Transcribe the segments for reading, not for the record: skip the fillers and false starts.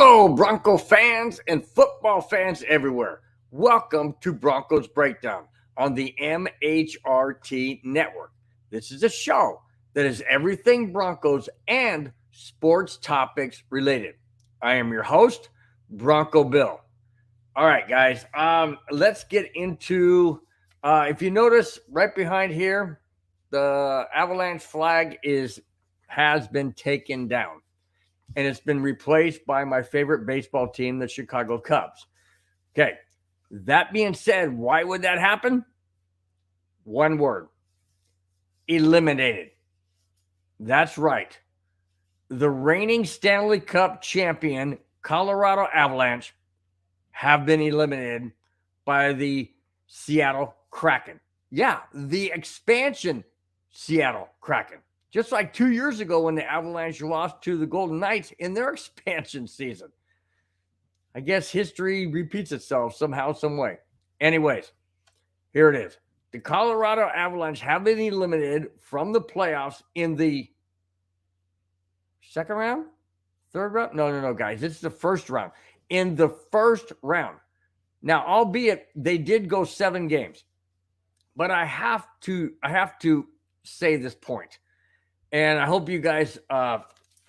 Hello, Bronco fans and football fans everywhere. Welcome to Broncos Breakdown on the MHRT Network. This is a show that is everything Broncos and sports topics related. I am your host, Bronco Bill. All right, guys, let's get into, if you notice right behind here, the Avalanche flag has been taken down. And it's been replaced by my favorite baseball team, the Chicago Cubs. Okay, that being said, why would that happen? One word: eliminated. That's right. The reigning Stanley Cup champion, Colorado Avalanche, have been eliminated by the Seattle Kraken. Yeah, the expansion Seattle Kraken. Just like 2 years ago when the Avalanche lost to the Golden Knights in their expansion season. I guess history repeats itself somehow, some way. Anyways, here it is. The Colorado Avalanche have been eliminated from the playoffs in the second round? Third round? No, guys. This is the first round. In the first round. Now, albeit they did go 7 games. But I have to say this point. And I hope you guys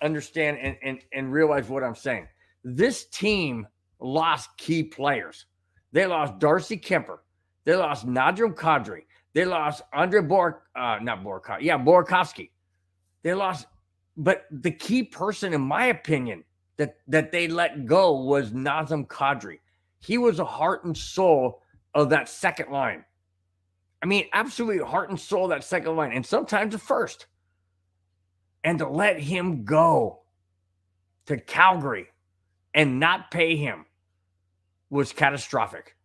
understand and realize what I'm saying. This team lost key players. They lost Darcy Kemper. They lost Nadrim Kadri. They lost Andre Burakovsky. They lost, but the key person, in my opinion, that they let go was Nazem Kadri. He was the heart and soul of that second line. I mean, absolutely heart and soul of that second line, and sometimes the first. And to let him go to Calgary and not pay him was catastrophic.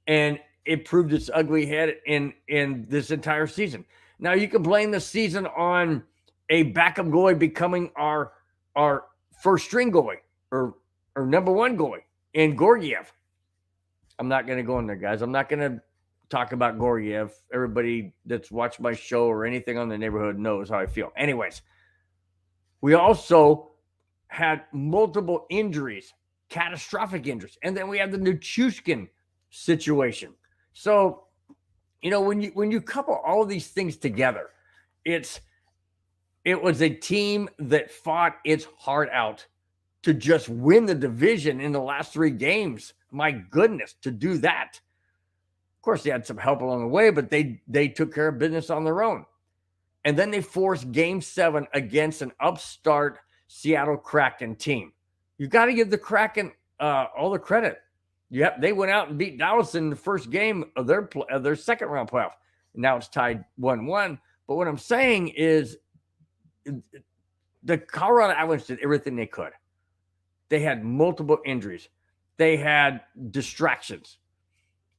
And it proved its ugly head in this entire season. Now, you can blame the season on a backup goalie becoming our first string goalie or number one goalie in Gorgiev. I'm not going to go in there, guys. I'm not going to talk about Gorgiev. Everybody that's watched my show or anything on the neighborhood knows how I feel. Anyways. We also had multiple injuries, catastrophic injuries. And then we have the Nichushkin situation. So, when you couple all of these things together, it was a team that fought its heart out to just win the division in the last 3 games. My goodness, to do that. Of course, they had some help along the way, but they took care of business on their own. And then they forced Game 7 against an upstart Seattle Kraken team. You got to give the Kraken all the credit. They went out and beat Dallas in the first game of their second round playoff. Now it's tied 1-1. But what I'm saying is the Colorado Avalanche did everything they could. They had multiple injuries. They had distractions.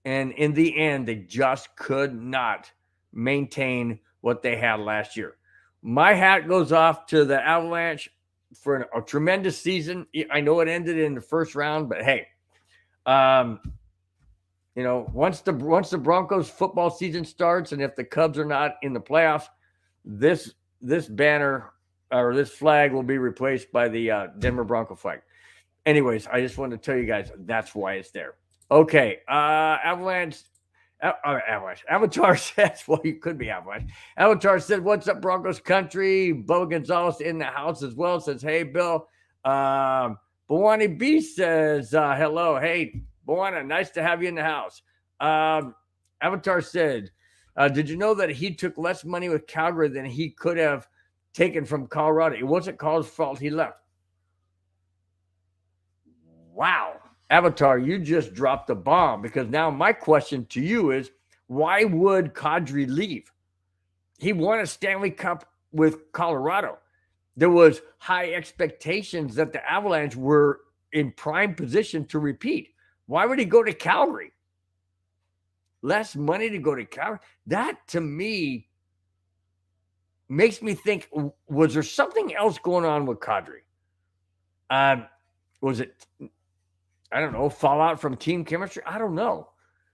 And in the end, they just could not maintain what they had last year. My hat goes off to the Avalanche for a tremendous season. I know it ended in the first round, but hey, once the Broncos football season starts, and if the Cubs are not in the playoffs, this banner or this flag will be replaced by the Denver Bronco flag. Anyways, I just wanted to tell you guys that's why it's there. Okay, Avalanche. Avatar says, well, you could be Avalanche. Avatar said, what's up, Broncos country? Bo Gonzalez in the house as well. Says, hey, Bill. Bawani B says, hello. Hey, Bawani, nice to have you in the house. Avatar said, did you know that he took less money with Calgary than he could have taken from Colorado? It wasn't Colorado's fault he left. Wow. Avatar, you just dropped a bomb, because now my question to you is, why would Kadri leave? He won a Stanley Cup with Colorado. There was high expectations that the Avalanche were in prime position to repeat. Why would he go to Calgary? Less money to go to Calgary? That, to me, makes me think, was there something else going on with Kadri? Was it... I don't know, fallout from team chemistry? I don't know.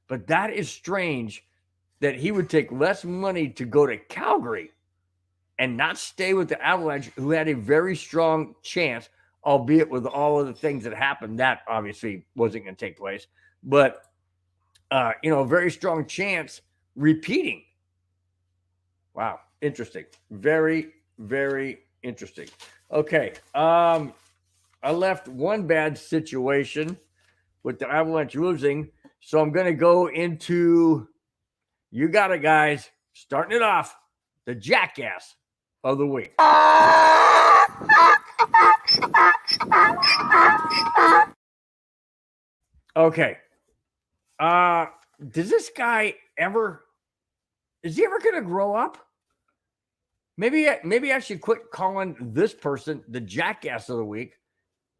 But that is strange that he would take less money to go to Calgary and not stay with the Avalanche, who had a very strong chance albeit with all of the things that happened, that obviously wasn't going to take place. But, a very strong chance repeating. Wow. Interesting. Very, very interesting. Okay. I left one bad situation with the Avalanche losing. So I'm going to go into, you got it, guys. Starting it off, the jackass of the week. Okay. Does this guy is he ever going to grow up? Maybe I should quit calling this person the jackass of the week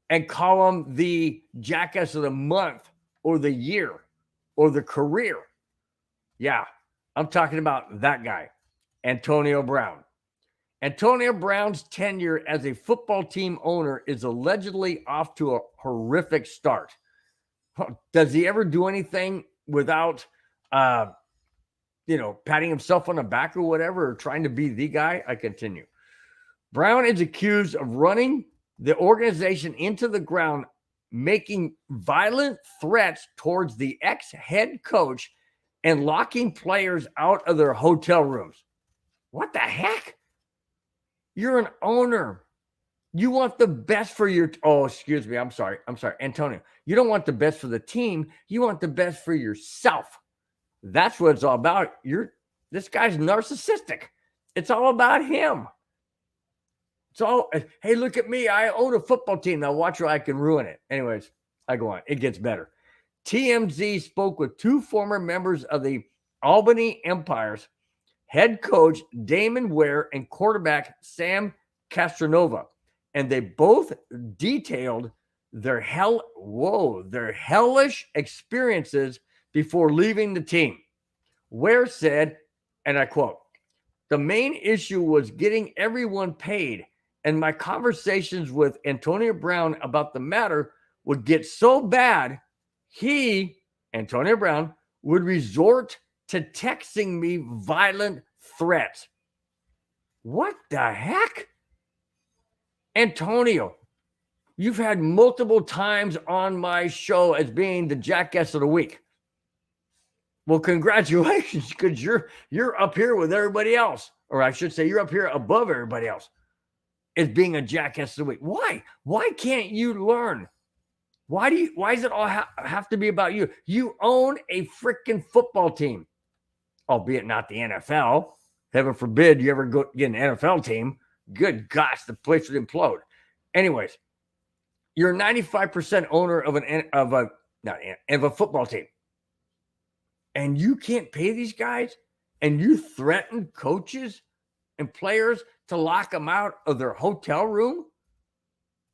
and call him the jackass of the month or the year or the career. Yeah, I'm talking about that guy, Antonio Brown. Antonio Brown's tenure as a football team owner is allegedly off to a horrific start. Does he ever do anything without, patting himself on the back or whatever, or trying to be the guy? I continue. Brown is accused of running the organization into the ground, making violent threats towards the ex-head coach and locking players out of their hotel rooms. What the heck? You're an owner. You want the best for your... Oh, excuse me. I'm sorry, Antonio. You don't want the best for the team. You want the best for yourself. That's what it's all about. This guy's narcissistic. It's all about him. It's all, hey, look at me. I own a football team. Now watch where I can ruin it. Anyways, I go on. It gets better. TMZ spoke with two former members of the Albany Empire's head coach Damon Ware and quarterback Sam Castronova, and they both detailed their hellish experiences before leaving the team. Ware said, and I quote, "The main issue was getting everyone paid, and my conversations with Antonio Brown about the matter would get so bad, Antonio Brown, would resort to texting me violent threats." What the heck? Antonio, you've had multiple times on my show as being the jackass of the week. Well, congratulations, because you're up here with everybody else. Or I should say you're up here above everybody else as being a jackass of the week. Why? Why can't you learn? Why does it all have to be about you? You own a freaking football team, albeit not the NFL. Heaven forbid you ever get an NFL team. Good gosh, the place would implode. Anyways, you're a 95% owner of a football team, and you can't pay these guys, and you threaten coaches and players to lock them out of their hotel room.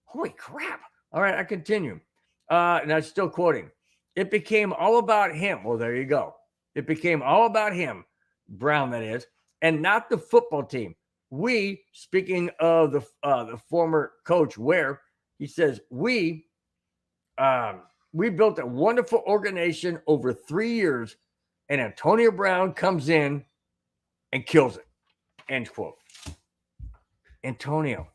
Holy crap! All right, I continue. And I'm still quoting. It became all about him. Well, there you go. It became all about him, Brown, that is, and not the football team. Speaking of the former coach, Ware, he says, we built a wonderful organization over 3 years, and Antonio Brown comes in and kills it. End quote. Antonio,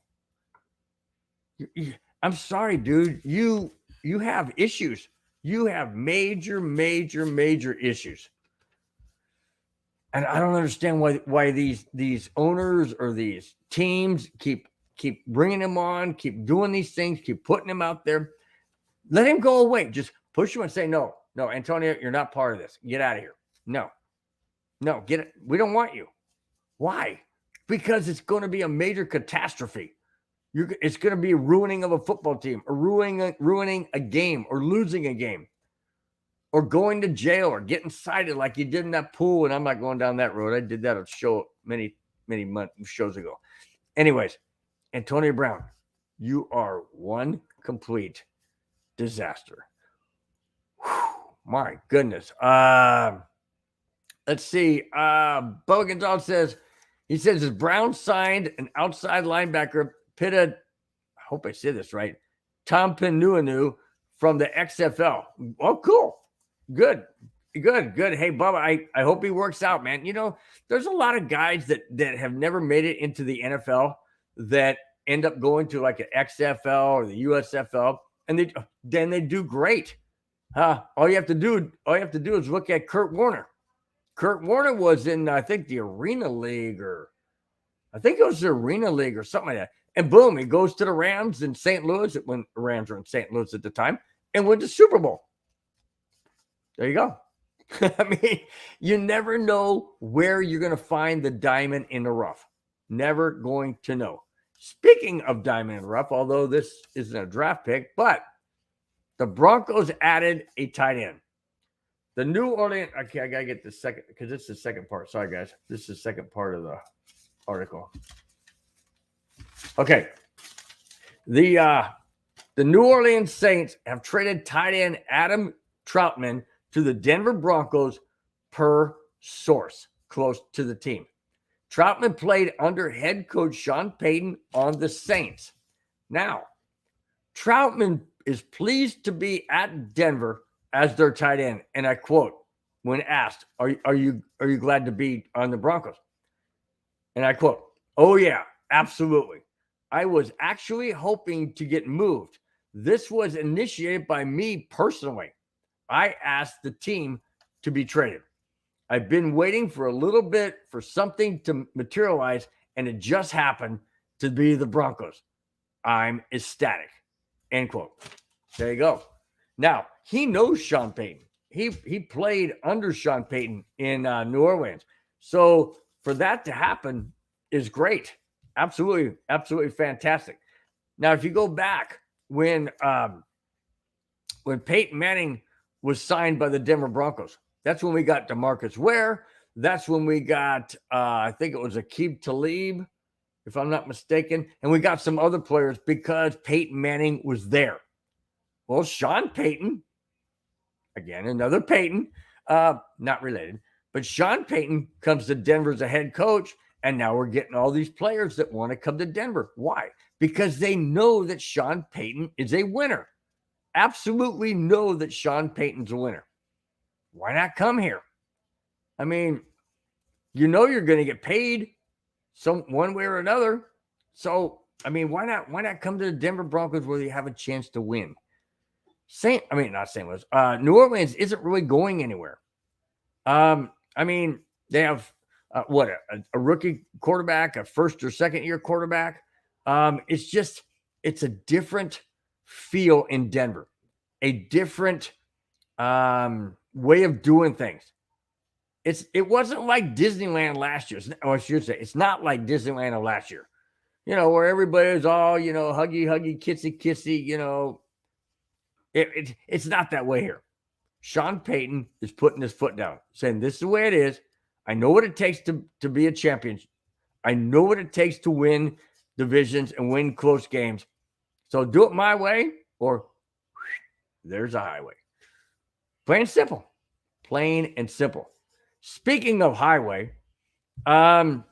I'm sorry, dude. You have issues. You have major, major, major issues. And I don't understand why these owners or these teams keep bringing him on, keep doing these things, keep putting him out there. Let him go away. Just push him and say, no, Antonio, you're not part of this. Get out of here. No, get it. We don't want you. Why? Because it's going to be a major catastrophe. It's going to be a ruining of a football team, or ruining a game, or losing a game, or going to jail, or getting cited like you did in that pool. And I'm not going down that road. I did that on a show many shows ago. Anyways, Antonio Brown, you are one complete disaster. Whew, my goodness. Let's see. Bubba Gonzalez says, as Brown signed an outside linebacker, Pita, I hope I say this right, Tom Pinuanu from the XFL. Oh, cool. Good. Hey, Bubba, I hope he works out, man. There's a lot of guys that have never made it into the NFL that end up going to like an XFL or the USFL, and then they do great. All you have to do is look at Kurt Warner. Kurt Warner was in, I think, the Arena League, or I think it was the Arena League or something like that. And boom, he goes to the Rams in St. Louis, when the Rams were in St. Louis at the time, and wins the Super Bowl. There you go. I mean, you never know where you're going to find the diamond in the rough. Never going to know. Speaking of diamond in the rough, although this isn't a draft pick, but the Broncos added a tight end. The New Orleans, okay, I got to get the second, because this is the second part. Sorry, guys. This is the second part of the article. Okay. The New Orleans Saints have traded tight end Adam Troutman to the Denver Broncos per source close to the team. Troutman played under head coach Sean Payton on the Saints. Now, Troutman is pleased to be at Denver as their tight end. And I quote, when asked, are you glad to be on the Broncos? And I quote, "Oh yeah, absolutely. I was actually hoping to get moved. This was initiated by me personally. I asked the team to be traded. I've been waiting for a little bit for something to materialize, and it just happened to be the Broncos. I'm ecstatic." End quote. There you go. Now, he knows Sean Payton. He played under Sean Payton in New Orleans. So for that to happen is great. Absolutely, absolutely fantastic. Now, if you go back when Peyton Manning was signed by the Denver Broncos, that's when we got DeMarcus Ware. That's when we got, I think it was Aqib Talib, if I'm not mistaken. And we got some other players because Peyton Manning was there. Well, Sean Payton, again, another Peyton, not related, but Sean Payton comes to Denver as a head coach, and now we're getting all these players that want to come to Denver. Why? Because they know that Sean Payton is a winner. Absolutely know that Sean Payton's a winner. Why not come here? I mean, you know you're going to get paid one way or another. So, I mean, why not come to the Denver Broncos where you have a chance to win? New Orleans isn't really going anywhere. I mean, they have a rookie quarterback, a first or second year quarterback. It's a different feel in Denver, a different way of doing things. It wasn't like Disneyland last year. Or I should say, it's not like Disneyland of last year, where everybody's all, huggy, kissy, it's not that way here. Sean Payton is putting his foot down, saying, this is the way it is. I know what it takes to be a champion. I know what it takes to win divisions and win close games. So do it my way, or there's a highway. Plain and simple. Plain and simple. Speaking of highway, I'm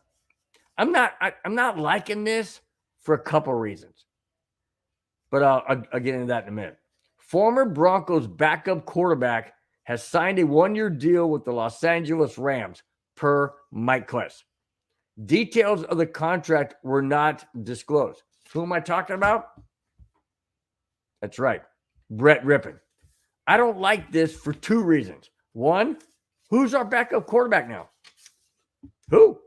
not liking this for a couple reasons, but I'll get into that in a minute. Former Broncos backup quarterback has signed a one-year deal with the Los Angeles Rams, per Mike Kless. Details of the contract were not disclosed. Who am I talking about? That's right, Brett Rypien. I don't like this for two reasons. One, who's our backup quarterback now? Who?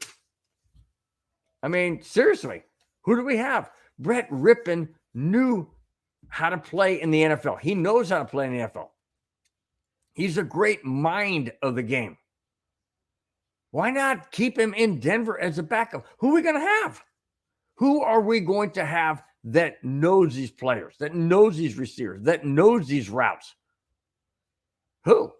I mean, seriously, who do we have? Brett Rypien knew how to play in the NFL. He knows how to play in the NFL. He's a great mind of the game. Why not keep him in Denver as a backup? Who are we going to have? Who are we going to have that knows these players, that knows these receivers, that knows these routes? Who?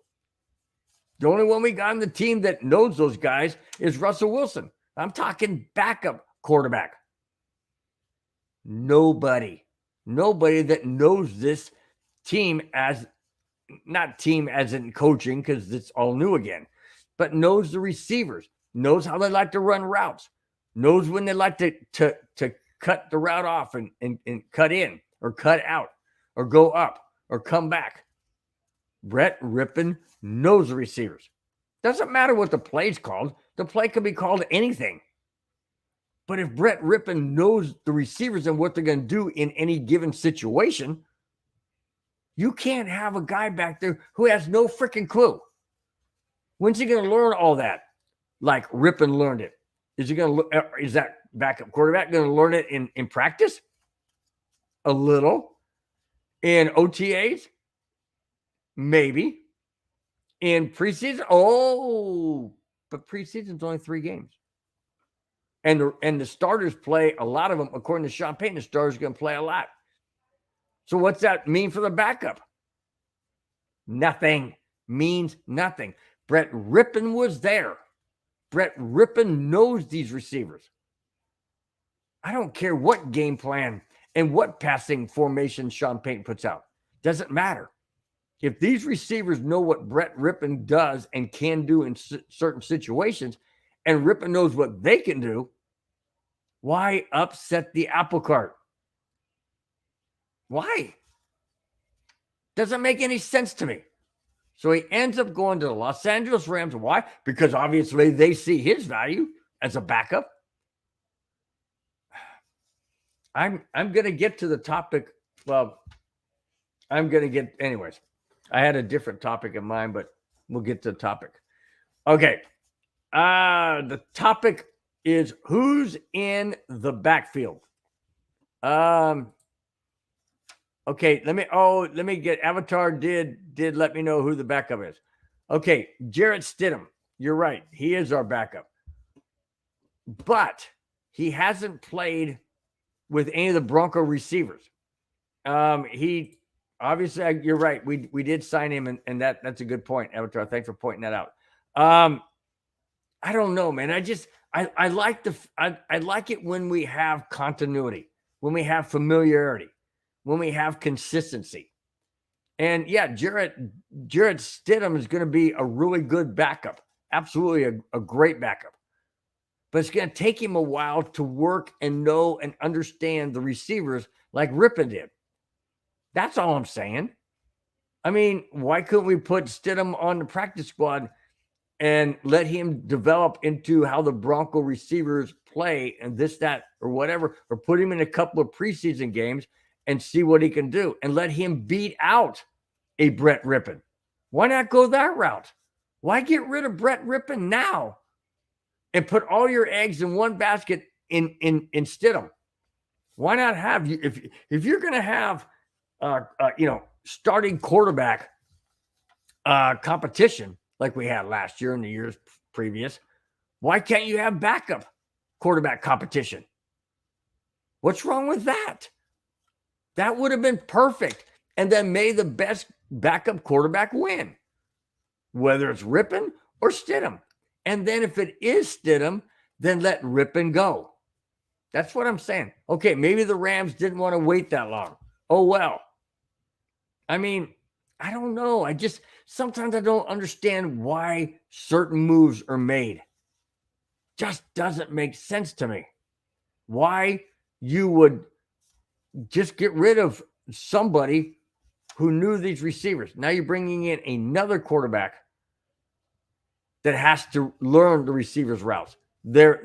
The only one we got on the team that knows those guys is Russell Wilson. I'm talking backup quarterback. Nobody that knows this team not team as in coaching, because it's all new again, but knows the receivers, knows how they like to run routes, knows when they like to cut the route off and cut in or cut out or go up or come back. Brett Rypien knows the receivers. Doesn't matter what the play's called. The play could be called anything. But if Brett Rypien knows the receivers and what they're going to do in any given situation, you can't have a guy back there who has no freaking clue. When's he going to learn all that? Like Rypien learned it. Is that backup quarterback going to learn it in practice? A little. In OTAs? Maybe. In preseason? Oh, but preseason's only 3 games. And the starters play, a lot of them, according to Sean Payton, the starters are going to play a lot. So what's that mean for the backup? Nothing. Means nothing. Brett Rypien was there. Brett Rypien knows these receivers. I don't care what game plan and what passing formation Sean Payton puts out. Doesn't matter. If these receivers know what Brett Rypien does and can do in certain situations, and Rypien knows what they can do, why upset the apple cart? Why? Doesn't make any sense to me. So he ends up going to the Los Angeles Rams. Why? Because obviously they see his value as a backup. I'm going to get to the topic. Well, I'm going to get, anyways. I had a different topic in mind, but we'll get to the topic. Okay. The topic is who's in the backfield. Okay, let me get Avatar did let me know who the backup is. Okay, Jarrett Stidham. You're right. He is our backup. But he hasn't played with any of the Bronco receivers. He obviously, you're right. We did sign him, and that's a good point, Avatar. Thanks for pointing that out. I don't know, man. I like I like it when we have continuity, when we have familiarity, when we have consistency. And yeah, Jarrett Stidham is going to be a really good backup. Absolutely a great backup. But it's going to take him a while to work and know and understand the receivers like Rypien did. That's all I'm saying. I mean, why couldn't we put Stidham on the practice squad and let him develop into how the Bronco receivers play and this, that, or whatever, or put him in a couple of preseason games and see what he can do and let him beat out a Brett Rypien? Why not go that route? Why get rid of Brett Rypien now and put all your eggs in one basket in Stidham? Why not have you, if you're going to have starting quarterback competition like we had last year and the years previous, why can't you have backup quarterback competition? What's wrong with that? That would have been perfect. And then may the best backup quarterback win, whether it's Rypien or Stidham. And then if it is Stidham, then let Rypien go. That's what I'm saying. Okay, maybe the Rams didn't want to wait that long. Oh, well. I mean, I don't know. Sometimes I don't understand why certain moves are made. Just doesn't make sense to me. Why you would just get rid of somebody who knew these receivers. Now you're bringing in another quarterback that has to learn the receivers' routes, their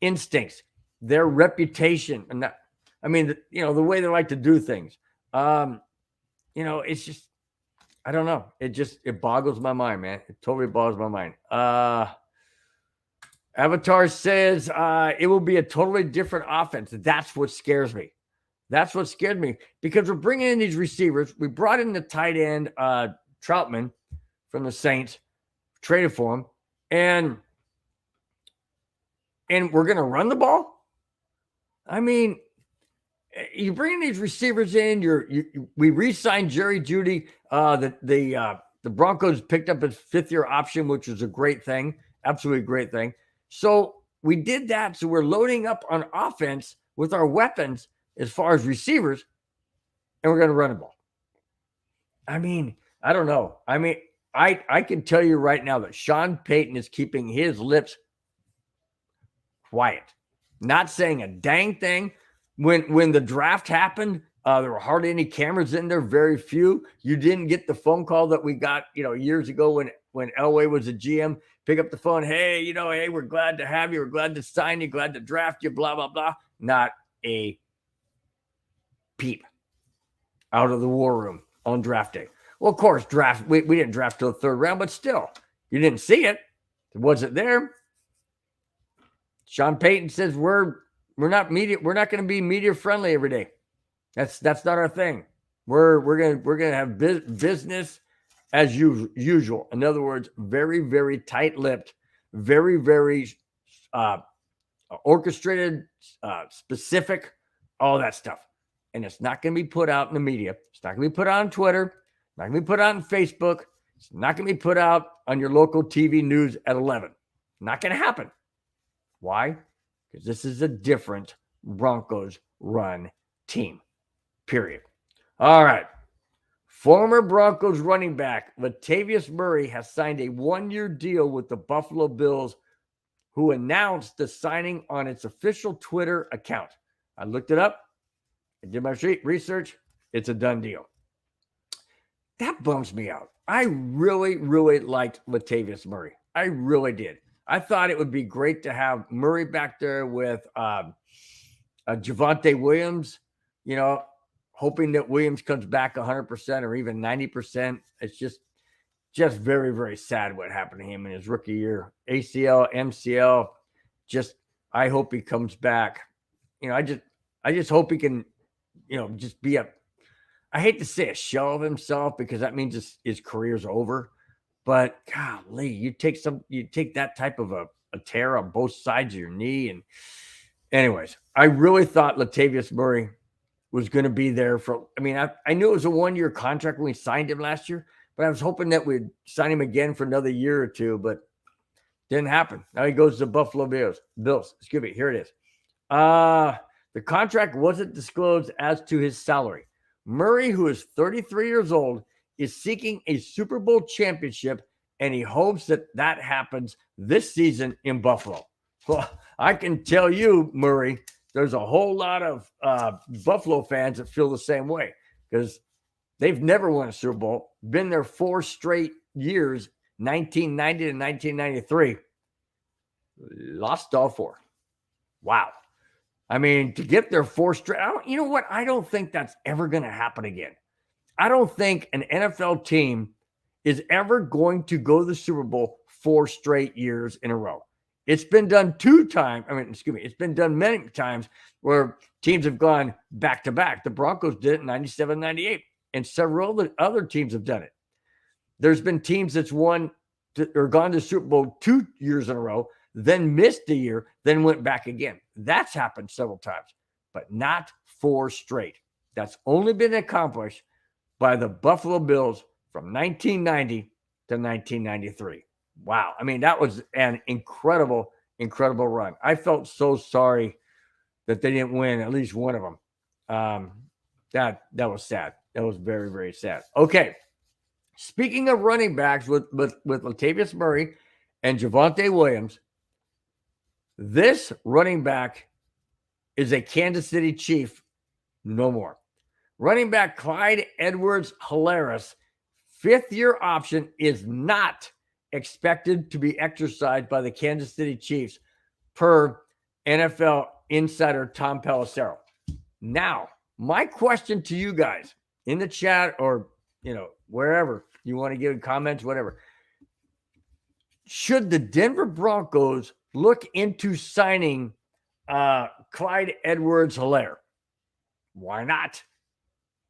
instincts, their reputation, and that, I mean, the way they like to do things. It's just, I don't know. It boggles my mind, man. It totally boggles my mind. Avatar says it will be a totally different offense. That's what scares me. That's what scared me, because we're bringing in these receivers. We brought in the tight end, Troutman from the Saints, traded for him, and we're going to run the ball. I mean, you bring these receivers in. We re-signed Jerry Jeudy. The Broncos picked up his 5th-year option, which was a great thing, absolutely great thing. So we did that. So we're loading up on offense with our weapons as far as receivers, and we're going to run the ball. I mean, I don't know. I mean, I can tell you right now that Sean Payton is keeping his lips quiet, not saying a dang thing. When the draft happened, there were hardly any cameras in there, very few. You didn't get the phone call that we got, years ago when Elway was a GM, pick up the phone. Hey, hey, we're glad to have you. We're glad to sign you. Glad to draft you. Blah, blah, blah. Not a peep out of the war room on draft day. Well, of course, we didn't draft till the third round, but still, you didn't see it. It wasn't there. Sean Payton says we're not media. We're not going to be media friendly every day. That's not our thing. We're gonna have business as usual. In other words, very, very tight-lipped, very, very orchestrated, specific, all that stuff. And it's not going to be put out in the media. It's not going to be put out on Twitter. It's not going to be put out on Facebook. It's not going to be put out on your local TV news at 11. Not going to happen. Why? Because this is a different Broncos run team. Period. All right. Former Broncos running back Latavius Murray has signed a 1-year deal with the Buffalo Bills, who announced the signing on its official Twitter account. I looked it up. I did my research. It's a done deal. That bums me out. I really, really liked Latavius Murray. I really did. I thought it would be great to have Murray back there with Javonte Williams, hoping that Williams comes back 100% or even 90%. It's just very, very sad what happened to him in his rookie year. ACL, MCL, I hope he comes back. I just hope he can, just be I hate to say a shell of himself, because that means his career's over. But golly, you take that type of a tear on both sides of your knee. And anyways, I really thought Latavius Murray was going to be there I knew it was a 1-year contract when we signed him last year, but I was hoping that we'd sign him again for another year or two, but didn't happen. Now he goes to Buffalo Bills. Excuse me. Here it is. The contract wasn't disclosed as to his salary. Murray, who is 33 years old, is seeking a Super Bowl championship, and he hopes that happens this season in Buffalo. Well, I can tell you, Murray, there's a whole lot of Buffalo fans that feel the same way, because they've never won a Super Bowl, been there 4 straight years, 1990 to 1993, lost all 4. Wow. To get their 4 straight, you know what? I don't think that's ever going to happen again. I don't think an NFL team is ever going to go to the Super Bowl 4 straight years in a row. It's been done 2 times. It's been done many times where teams have gone back to back. The Broncos did it in 97, 98, and several other teams have done it. There's been teams that's won or gone to the Super Bowl 2 years in a row, then missed a year, then went back again. That's happened several times, but not 4 straight. That's only been accomplished by the Buffalo Bills from 1990 to 1993. Wow. That was an incredible, incredible run. I felt so sorry that they didn't win at least one of them. That was sad. That was very, very sad. Okay. Speaking of running backs with Latavius Murray and Javonte Williams, this running back is a Kansas City Chief no more. Running back Clyde Edwards-Helaire, 5th-year option is not expected to be exercised by the Kansas City Chiefs, per NFL insider Tom Pelissero. Now, my question to you guys in the chat, or wherever you want to give comments, whatever. Should the Denver Broncos look into signing Clyde Edwards-Helaire? Why not?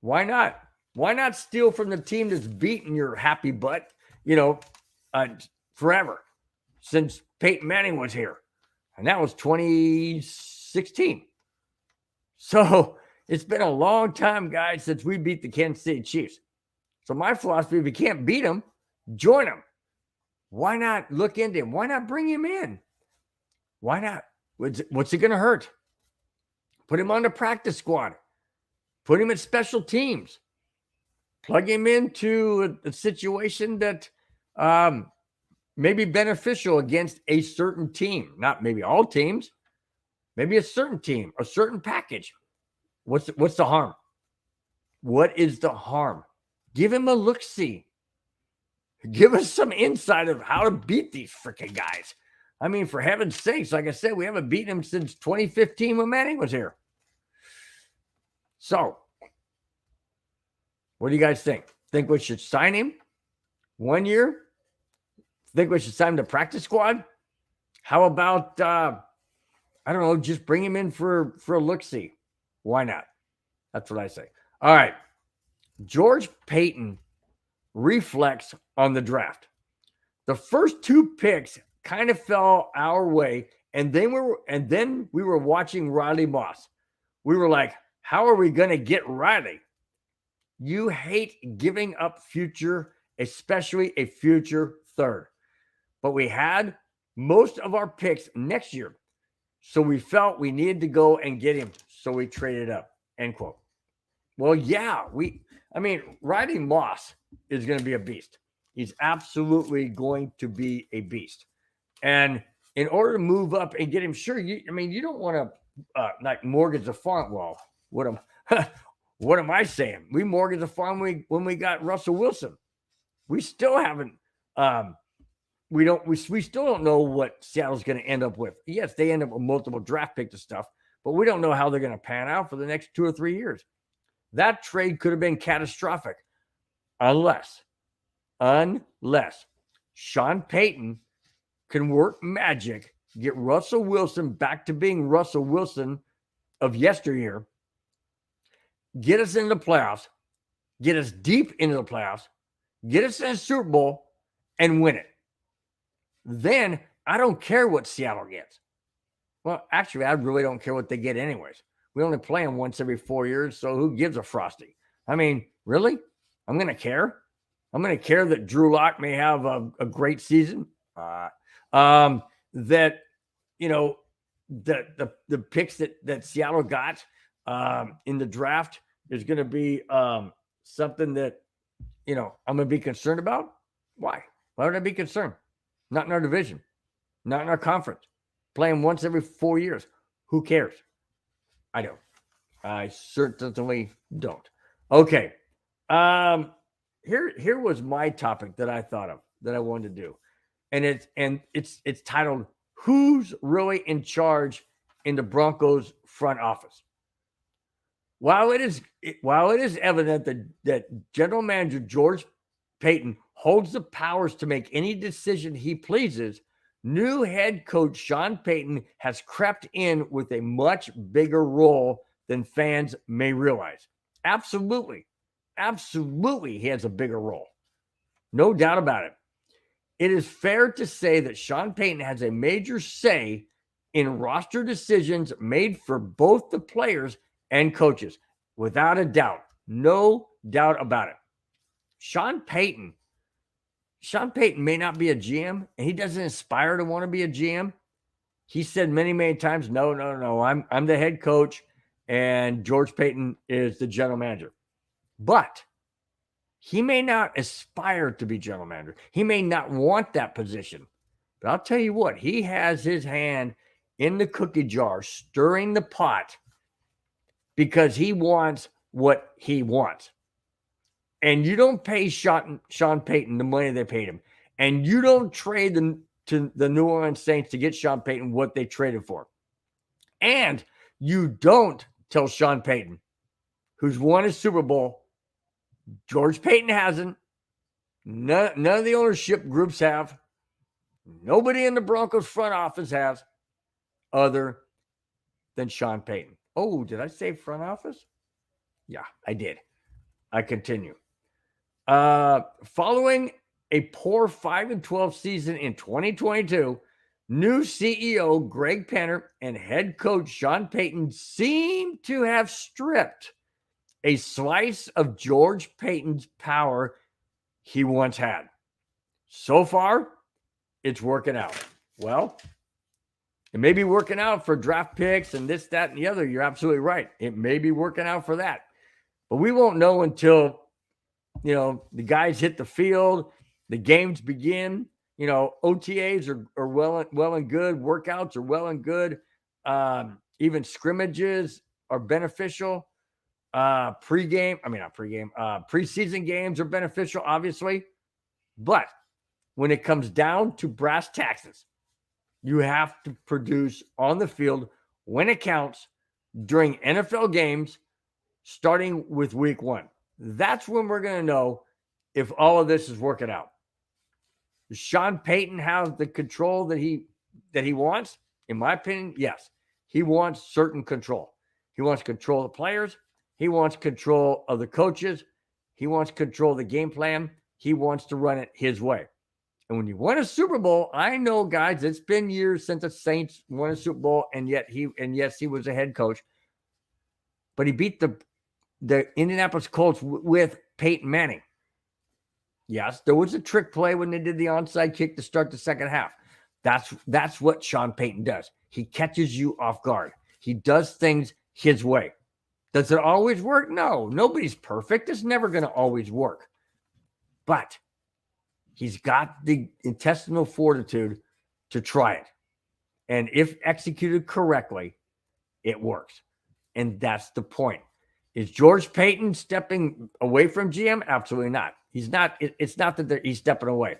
Why not? Why not steal from the team that's beaten your happy butt, forever, since Peyton Manning was here? And that was 2016. So it's been a long time, guys, since we beat the Kansas City Chiefs. So my philosophy, if you can't beat them, join them. Why not look into him? Why not bring him in? Why not? What's it going to hurt? Put him on the practice squad. Put him at special teams. Plug him into a situation that may be beneficial against a certain team. Not maybe all teams. Maybe a certain team, a certain package. What's the harm? What is the harm? Give him a look-see. Give us some insight of how to beat these freaking guys. I mean, for heaven's sakes, like I said, we haven't beaten them since 2015 when Manning was here. So, what do you guys think? Think we should sign him 1 year? Think we should sign him to practice squad? How about, I don't know, just bring him in for a look-see? Why not? That's what I say. All right. George Payton reflects on the draft. The first 2 picks kind of fell our way, and then we were watching Riley Moss. We were like, how are we going to get Riley? You hate giving up future, especially a future third. But we had most of our picks next year, so we felt we needed to go and get him, so we traded up, end quote. Well, yeah, Riley Moss is going to be a beast. He's absolutely going to be a beast. And in order to move up and get him, sure, you don't want to like mortgage the farm. Well, what am I saying? We mortgaged the farm when we got Russell Wilson. We still haven't. We still don't know what Seattle's going to end up with. Yes, they end up with multiple draft picks and stuff, but we don't know how they're going to pan out for the next 2 or 3 years. That trade could have been catastrophic unless Sean Payton can work magic, get Russell Wilson back to being Russell Wilson of yesteryear, get us into the playoffs, get us deep into the playoffs, get us in a Super Bowl, and win it. Then I don't care what Seattle gets. Well, actually, I really don't care what they get anyways. We only play them once every 4 years, so who gives a Frosty? I mean, really? I'm going to care? I'm going to care that Drew Lock may have a great season? That, you know, the picks that Seattle got in the draft is going to be something that, you know, I'm going to be concerned about? Why? Why would I be concerned? Not in our division. Not in our conference. Playing once every 4 years. Who cares? I don't. I certainly don't. Okay. Here was my topic that I thought of that I wanted to do. And it's titled, Who's Really in Charge in the Broncos front office? While it is evident that General Manager George Payton holds the powers to make any decision he pleases, new head coach Sean Payton has crept in with a much bigger role than fans may realize. Absolutely, he has a bigger role. No doubt about it. It is fair to say that Sean Payton has a major say in roster decisions made for both the players and coaches, without a doubt. No doubt about it. Sean Payton may not be a GM, and he doesn't aspire to want to be a GM. He said many, many times, no, I'm the head coach, and George Payton is the general manager. But he may not aspire to be general manager. He may not want that position. But I'll tell you what, he has his hand in the cookie jar, stirring the pot, because he wants what he wants. And you don't pay Sean Payton the money they paid him. And you don't trade to the New Orleans Saints to get Sean Payton what they traded for. And you don't tell Sean Payton, who's won a Super Bowl, George Payton hasn't. None of the ownership groups have. Nobody in the Broncos front office has, other than Sean Payton. Oh, did I say front office? Yeah, I did. I continue. Following a poor 5-12 season in 2022, new CEO Greg Penner and head coach Sean Payton seem to have stripped a slice of George Payton's power he once had. So far, it's working out. Well, it may be working out for draft picks and this, that, and the other. You're absolutely right. It may be working out for that. But we won't know until, you know, the guys hit the field, the games begin. You know, OTAs are well and good. Workouts are well and good. Even scrimmages are beneficial. Preseason games are beneficial, obviously. But when it comes down to brass taxes, you have to produce on the field when it counts during NFL games, starting with week 1. That's when we're going to know if all of this is working out. Does Sean Payton have the control that he wants? In my opinion, yes. He wants certain control. He wants control of the players. He wants control of the coaches. He wants control of the game plan. He wants to run it his way. And when you win a Super Bowl, I know, guys, it's been years since the Saints won a Super Bowl, and yes, he was a head coach. But he beat the Indianapolis Colts with Peyton Manning. Yes, there was a trick play when they did the onside kick to start the second half. That's what Sean Payton does. He catches you off guard. He does things his way. Does it always work? No, nobody's perfect. It's never going to always work. But he's got the intestinal fortitude to try it. And if executed correctly, it works. And that's the point. Is George Payton stepping away from GM? Absolutely not. He's not. It's not that he's stepping away.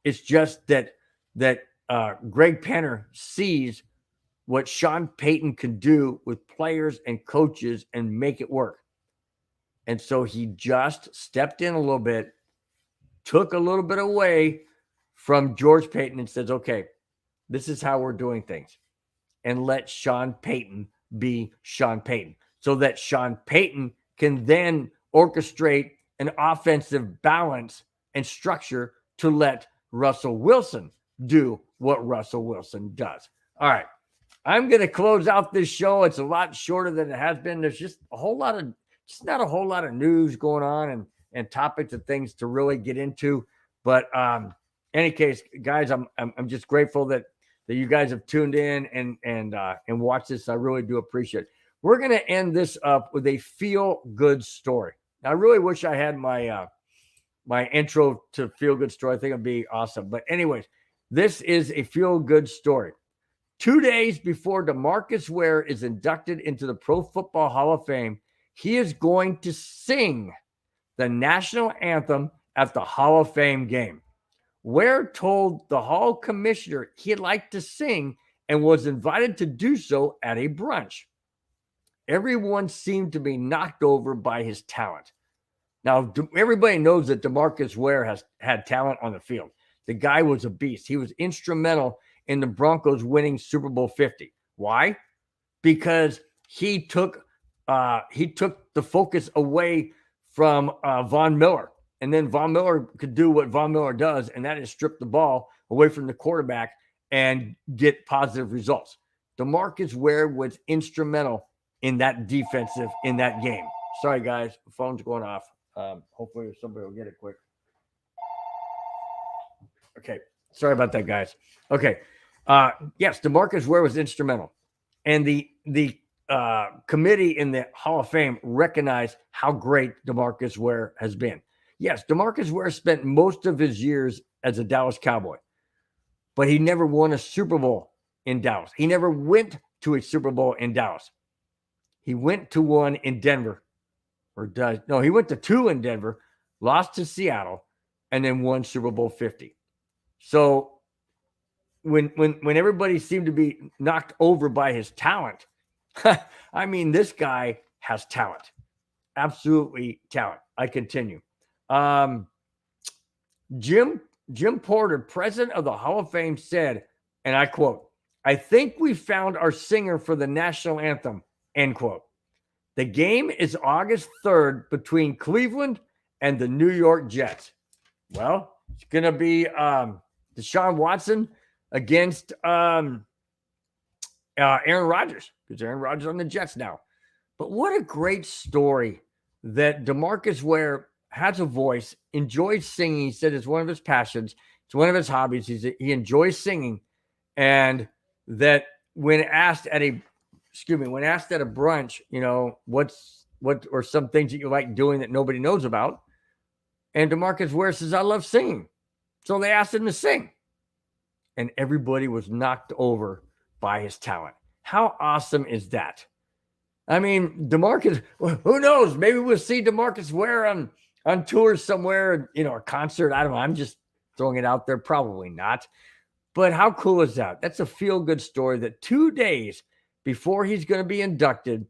It's just that Greg Penner sees what Sean Payton can do with players and coaches and make it work. And so he just stepped in a little bit, took a little bit away from George Payton and says, okay, this is how we're doing things. And let Sean Payton be Sean Payton so that Sean Payton can then orchestrate an offensive balance and structure to let Russell Wilson do what Russell Wilson does. All right. I'm going to close out this show. It's a lot shorter than it has been. There's just not a whole lot of news going on and topics and things to really get into. But any case, guys, I'm just grateful that you guys have tuned in and watched this. I really do appreciate it. We're going to end this up with a feel-good story. Now, I really wish I had my my intro to feel-good story. I think it'd be awesome. But anyways, this is a feel-good story. 2 days before DeMarcus Ware is inducted into the Pro Football Hall of Fame, he is going to sing the national anthem at the Hall of Fame game. Ware told the Hall commissioner he'd like to sing and was invited to do so at a brunch. Everyone seemed to be knocked over by his talent. Now, everybody knows that DeMarcus Ware has had talent on the field. The guy was a beast. He was instrumental in the Broncos winning Super Bowl 50. Why? Because he took the focus away from Von Miller. And then Von Miller could do what Von Miller does, and that is strip the ball away from the quarterback and get positive results. DeMarcus Ware was instrumental in that game. Sorry, guys. The phone's going off. Hopefully somebody will get it quick. Okay. Sorry about that, guys. Okay. Yes, DeMarcus Ware was instrumental. And the committee in the Hall of Fame recognized how great DeMarcus Ware has been. Yes, DeMarcus Ware spent most of his years as a Dallas Cowboy, but he never won a Super Bowl in Dallas. He never went to a Super Bowl in Dallas. He went to one in Denver. He went to two in Denver, lost to Seattle, and then won Super Bowl 50. So when everybody seemed to be knocked over by his talent, I mean, this guy has talent. Absolutely talent. I continue. Jim Porter, president of the Hall of Fame, said, and I quote, "I think we found our singer for the national anthem," end quote. The game is August 3rd between Cleveland and the New York Jets. Well, it's going to be Deshaun Watson against Aaron Rodgers, because Aaron Rodgers on the Jets now. But what a great story that DeMarcus Ware has a voice, enjoys singing. He said it's one of his passions. It's one of his hobbies. He enjoys singing. And that when asked at a brunch, what are some things that you like doing that nobody knows about? And DeMarcus Ware says, I love singing. So they asked him to sing. And everybody was knocked over by his talent. How awesome is that? I mean, DeMarcus, who knows? Maybe we'll see DeMarcus Ware on tour somewhere, a concert. I don't know. throwing it out there? Probably not. But how cool is that? That's a feel-good story that 2 days before he's going to be inducted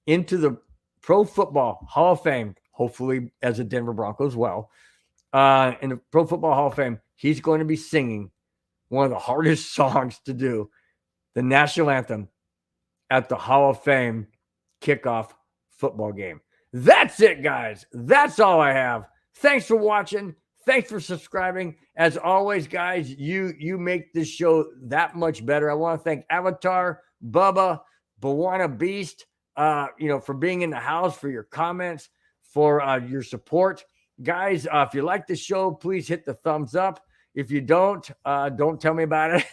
into the Pro Football Hall of Fame, hopefully as a Denver Bronco as well, in the Pro Football Hall of Fame, he's going to be singing one of the hardest songs to do, the national anthem, at the Hall of Fame kickoff football game. That's it, guys. That's all I have. Thanks for watching. Thanks for subscribing. As always, guys, you make this show that much better. I want to thank Avatar, Bubba, Bawana Beast, for being in the house, for your comments, for your support. Guys, if you like the show, please hit the thumbs up. If you don't tell me about it.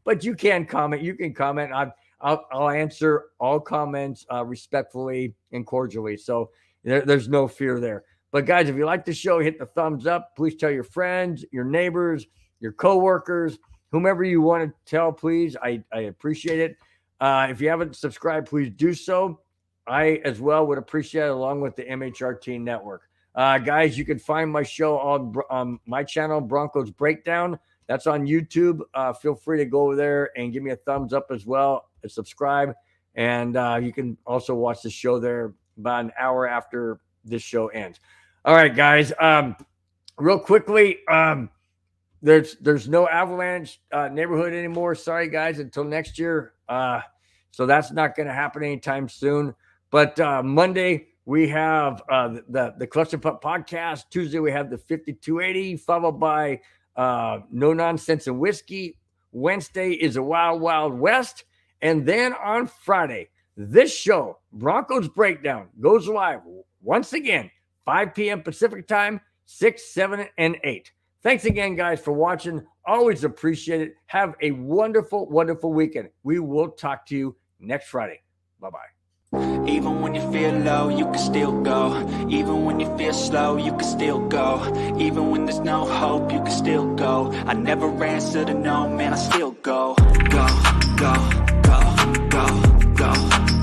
But you can comment. You can comment. I'll answer all comments respectfully and cordially. So there's no fear there. But guys, if you like the show, hit the thumbs up. Please tell your friends, your neighbors, your coworkers, whomever you want to tell, please. I appreciate it. If you haven't subscribed, please do so. I as well would appreciate it, along with the MHRT network. Guys, you can find my show on my channel, Broncos Breakdown. That's on YouTube. Feel free to go over there and give me a thumbs up as well and subscribe. And you can also watch the show there about an hour after this show ends. All right, guys. Real quickly, there's no Avalanche neighborhood anymore. Sorry, guys, until next year. So that's not going to happen anytime soon. But Monday we have the Cluster Pup podcast. Tuesday we have the 5280, followed by No Nonsense and Whiskey. Wednesday is a Wild Wild West. And then on Friday, this show, Broncos Breakdown, goes live once again, 5 p.m. Pacific time, 6, 7, and 8. Thanks again, guys, for watching. Always appreciate it. Have a wonderful, wonderful weekend. We will talk to you next Friday. Bye-bye. Even when you feel low, you can still go. Even when you feel slow, you can still go. Even when there's no hope, you can still go. I never answer to no, man, I still go. Go, go, go, go.